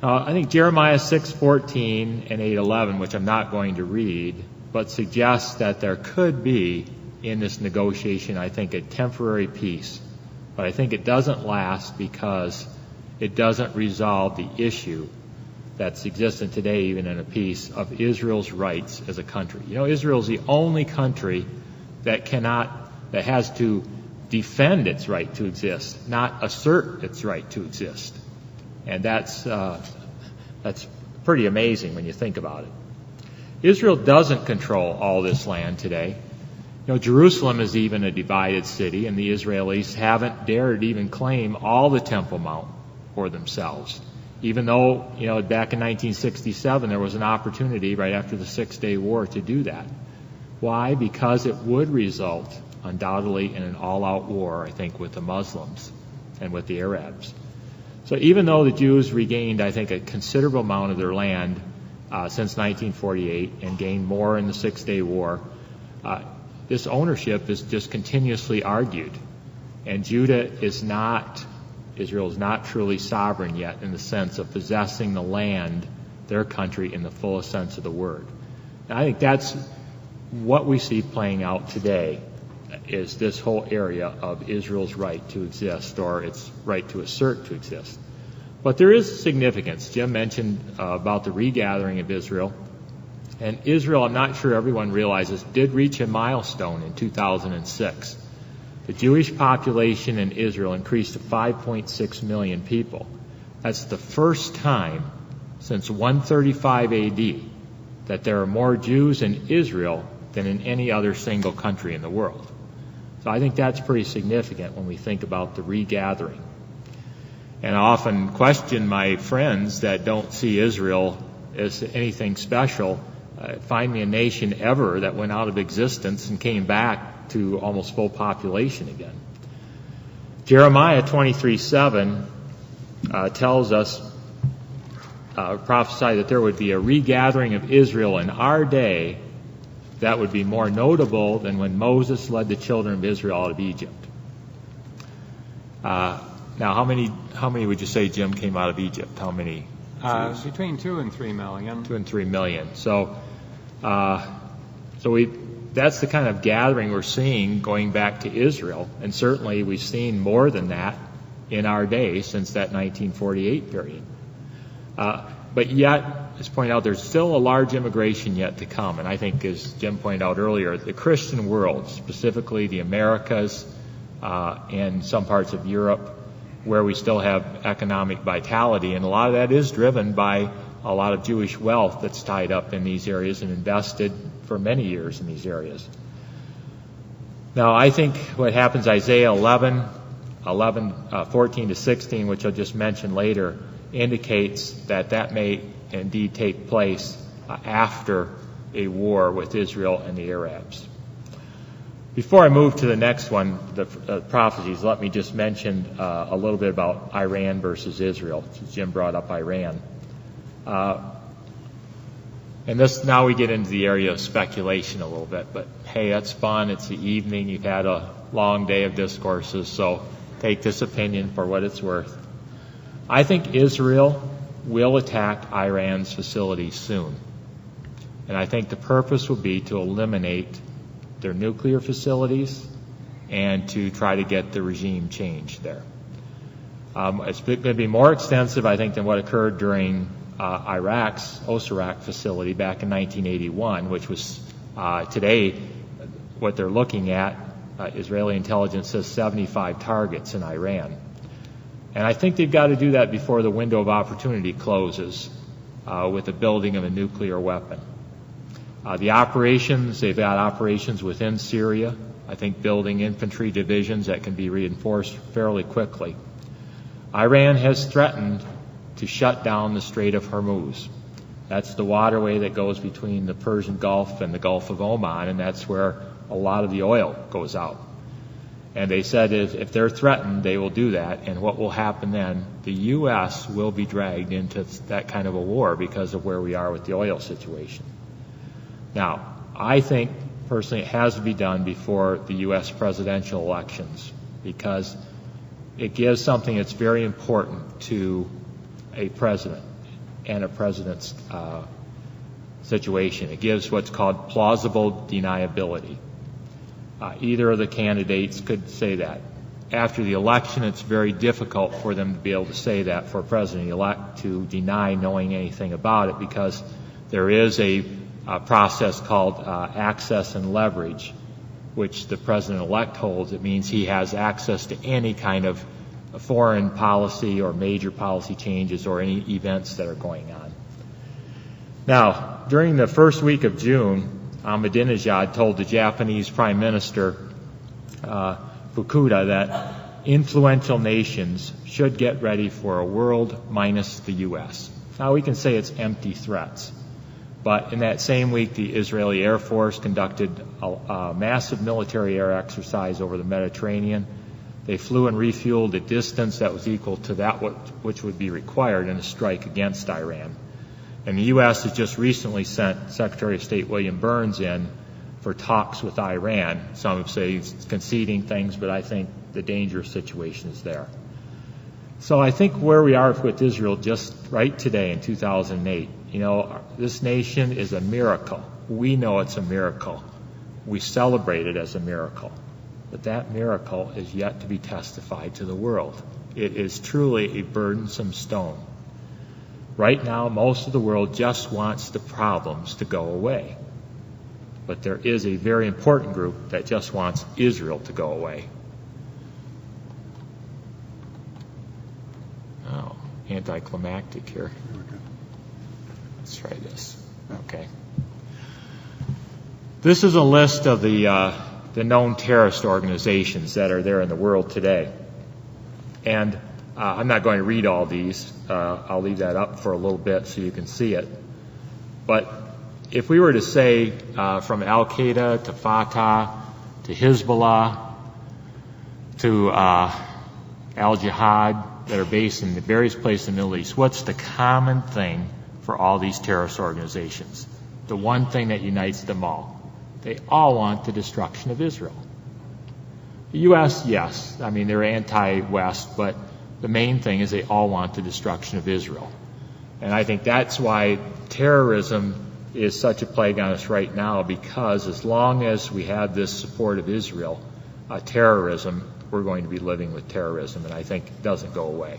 I think Jeremiah 6:14 and 8:11, which I'm not going to read, but suggests that there could be in this negotiation, I think, a temporary peace. But I think it doesn't last because it doesn't resolve the issue that's existent today, even in a peace, of Israel's rights as a country. You know, Israel is the only country that has to defend its right to exist, not assert its right to exist. And that's pretty amazing when you think about it. Israel doesn't control all this land today. You know, Jerusalem is even a divided city, and the Israelis haven't dared even claim all the Temple Mount for themselves. Even though, you know, back in 1967 there was an opportunity right after the Six-Day War to do that. Why? Because it would result undoubtedly in an all-out war, I think, with the Muslims and with the Arabs. So even though the Jews regained, I think, a considerable amount of their land since 1948 and gained more in the Six-Day War, this ownership is just continuously argued. And Israel is not truly sovereign yet in the sense of possessing the land, their country, in the fullest sense of the word. And I think that's what we see playing out today, is this whole area of Israel's right to exist, or its right to assert to exist. But there is significance. Jim mentioned about the regathering of Israel. And Israel, I'm not sure everyone realizes, did reach a milestone in 2006. The Jewish population in Israel increased to 5.6 million people. That's the first time since 135 AD that there are more Jews in Israel than in any other single country in the world. So I think that's pretty significant when we think about the regathering. And I often question my friends that don't see Israel as anything special. Find me a nation ever that went out of existence and came back to almost full population again. Jeremiah 23:7 tells us, prophesy that there would be a regathering of Israel in our day that would be more notable than when Moses led the children of Israel out of Egypt. Now, how many would you say, Jim, came out of Egypt? How many? Between 2 and 3 million. 2 and 3 million. So that's the kind of gathering we're seeing going back to Israel. And certainly we've seen more than that in our day since that 1948 period. But yet, as pointed out, there's still a large immigration yet to come. And I think, as Jim pointed out earlier, the Christian world, specifically the Americas and some parts of Europe, where we still have economic vitality, and a lot of that is driven by a lot of Jewish wealth that's tied up in these areas and invested for many years in these areas. Now, I think what happens, Isaiah 14 to 16, which I'll just mention later, indicates that may indeed take place after a war with Israel and the Arabs. Before I move to the next one, the prophecies, let me just mention a little bit about Iran versus Israel. Jim brought up Iran. And this, now we get into the area of speculation a little bit, but hey, that's fun. It's the evening. You've had a long day of discourses, so take this opinion for what it's worth. I think Israel will attack Iran's facilities soon. And I think the purpose will be to eliminate their nuclear facilities and to try to get the regime changed there. It's going to be more extensive, I think, than what occurred during Iraq's Osirak facility back in 1981, which was today what they're looking at. Israeli intelligence says 75 targets in Iran. And I think they've got to do that before the window of opportunity closes with the building of a nuclear weapon. The operations, they've got operations within Syria, I think building infantry divisions that can be reinforced fairly quickly. Iran has threatened to shut down the Strait of Hormuz. That's the waterway that goes between the Persian Gulf and the Gulf of Oman, and that's where a lot of the oil goes out. And they said if they're threatened, they will do that. And what will happen then, the U.S. will be dragged into that kind of a war because of where we are with the oil situation. Now, I think, personally, it has to be done before the U.S. presidential elections because it gives something that's very important to a president. and a president's situation. It gives what's called plausible deniability. Either of the candidates could say that. After the election, it's very difficult for them to be able to say that for a president-elect to deny knowing anything about it, because there is a process called access and leverage, which the president-elect holds. It means he has access to any kind of foreign policy or major policy changes or any events that are going on. Now, during the first week of June, Ahmadinejad told the Japanese Prime Minister Fukuda that influential nations should get ready for a world minus the U.S. Now, we can say it's empty threats, but in that same week, the Israeli Air Force conducted a massive military air exercise over the Mediterranean. They flew and refueled a distance that was equal to that which would be required in a strike against Iran. And the U.S. has just recently sent Secretary of State William Burns in for talks with Iran. Some say he's conceding things, but I think the dangerous situation is there. So I think where we are with Israel just right today in 2008, this nation is a miracle. We know it's a miracle. We celebrate it as a miracle. But that miracle is yet to be testified to the world. It is truly a burdensome stone. Right now, most of the world just wants the problems to go away. But there is a very important group that just wants Israel to go away. Oh, anticlimactic here. Let's try this. Okay. This is a list of the known terrorist organizations that are there in the world today. And I'm not going to read all these. I'll leave that up for a little bit so you can see it. But if we were to say from Al-Qaeda to Fatah to Hezbollah to Al-Jihad that are based in the various places in the Middle East, what's the common thing for all these terrorist organizations? The one thing that unites them all. They all want the destruction of Israel. The U.S., yes. I mean, they're anti-West, but the main thing is they all want the destruction of Israel. And I think that's why terrorism is such a plague on us right now, because as long as we have this support of Israel, terrorism, we're going to be living with terrorism, and I think it doesn't go away.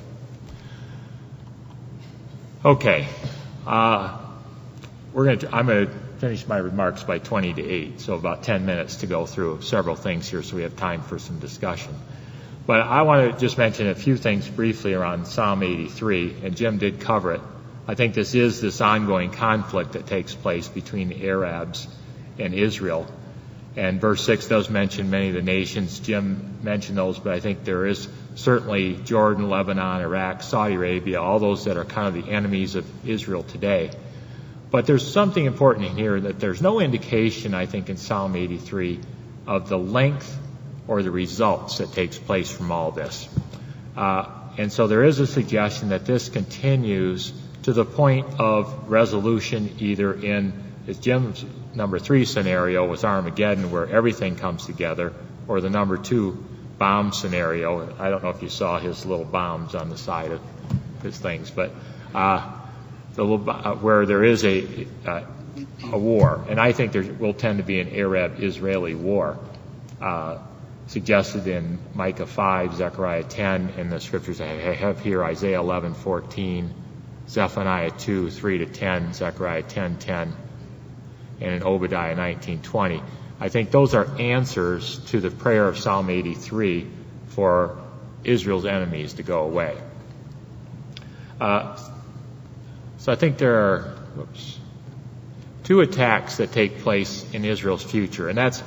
Okay. I'm going to finish my remarks by 20 to 8, so about 10 minutes to go through several things here so we have time for some discussion. But I want to just mention a few things briefly around Psalm 83, and Jim did cover it. I think this ongoing conflict that takes place between the Arabs and Israel. And verse 6 does mention many of the nations. Jim mentioned those, but I think there is certainly Jordan, Lebanon, Iraq, Saudi Arabia, all those that are kind of the enemies of Israel today. But there's something important in here, that there's no indication, I think, in Psalm 83 of the length or the results that takes place from all this. And so there is a suggestion that this continues to the point of resolution, either in, as Jim's number 3 scenario was Armageddon, where everything comes together, or the number 2 bomb scenario. I don't know if you saw his little bombs on the side of his things, but where there is a war. And I think there will tend to be an Arab-Israeli war, suggested in Micah 5, Zechariah 10, and the scriptures I have here, Isaiah 11:14, Zephaniah 2, 3-10, Zechariah 10:10, and in Obadiah 19:20. I think those are answers to the prayer of Psalm 83 for Israel's enemies to go away. So I think there are 2 attacks that take place in Israel's future, and that's